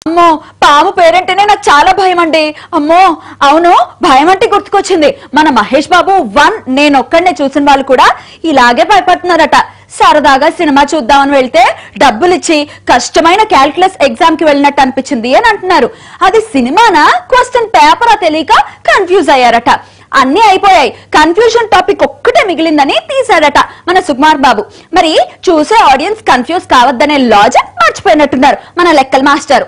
అమ్మో పాము పేరంటేనే నాకు చాలా భయం అండి. అమ్మో అవును, భయం అంటే గుర్తుకొచ్చింది. మన మహేష్ బాబు 1 నేనొక్కడనే చూసిన వాళ్ళు కూడా ఇలాగే భయపడుతున్నారట. సరదాగా సినిమా చూద్దామని వెళ్తే డబ్బులిచ్చి కష్టమైన క్యాల్కులస్ ఎగ్జామ్ కి వెళ్ళినట్టు అనిపించింది అని అంటున్నారు. అది సినిమానా క్వశ్చన్ పేపరా తెలియక కన్ఫ్యూజ్ అయ్యారట. అన్ని అయిపోయాయి, కన్ఫ్యూజన్ టాపిక్ ఒక్కటే మిగిలిందని తీశాడట మన సుకుమార్ బాబు. మరి చూసే ఆడియన్స్ కన్ఫ్యూజ్ కావద్దనే లాజిక్ మర్చిపోయినట్టున్నారు మన లెక్కల మాస్టర్.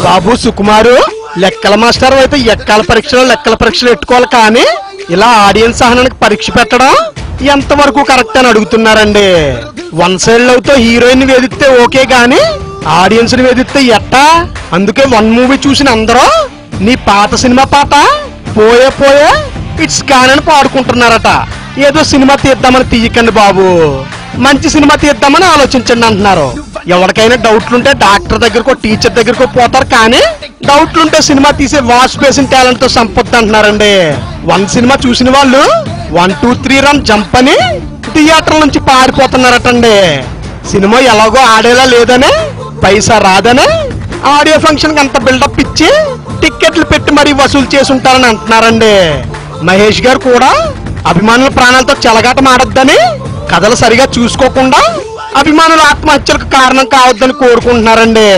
బాబు సుకుమారు లెక్కల మాస్టర్ అయితే లెక్కల పరీక్షలు పెట్టుకోవాలి, కానీ ఇలా ఆడియన్స్ సహనానికి పరీక్ష పెట్టడం ఎంతవరకు కరెక్ట్ అని అడుగుతున్నారండి. 1 సైడ్ లవ్ తో హీరోయిన్ వేధిస్తే ఓకే, గాని ఆడియన్స్ ని వేధిస్తే ఎట్టా? అందుకే 1 మూవీ చూసిన అందరూ నీ పాత సినిమా పాట పోయే పోయే ఇట్స్ గాన్ అని పాడుకుంటున్నారట. ఏదో సినిమా తీద్దామని తీయకండి బాబు, మంచి సినిమా తీద్దామని ఆలోచించండి అంటున్నారు. ఎవరికైనా డౌట్లుంటే డాక్టర్ దగ్గరకో టీచర్ దగ్గరకో పోతారు, కానీ డౌట్లుంటే సినిమా తీసే వాష్ బేసిన్ టాలెంట్ తో సంపొద్దు అంటున్నారండి. 1 సినిమా చూసిన వాళ్ళు 1, 2, 3 రన్ జంప్ అని థియేటర్ నుంచి పారిపోతున్నారటండి. సినిమా ఎలాగో ఆడేలా లేదని, పైసా రాదని ఆడియో ఫంక్షన్ కి అంత బిల్డప్ ఇచ్చి టిక్కెట్లు పెట్టి మరీ వసూలు చేసి ఉంటారని అంటున్నారండి. మహేష్ గారు కూడా అభిమానుల ప్రాణాలతో చెలగాట మాడొద్దని, కథలు సరిగా చూసుకోకుండా అభిమానుల ఆత్మహత్యలకు కారణం కావద్దని కోరుకుంటున్నారండి.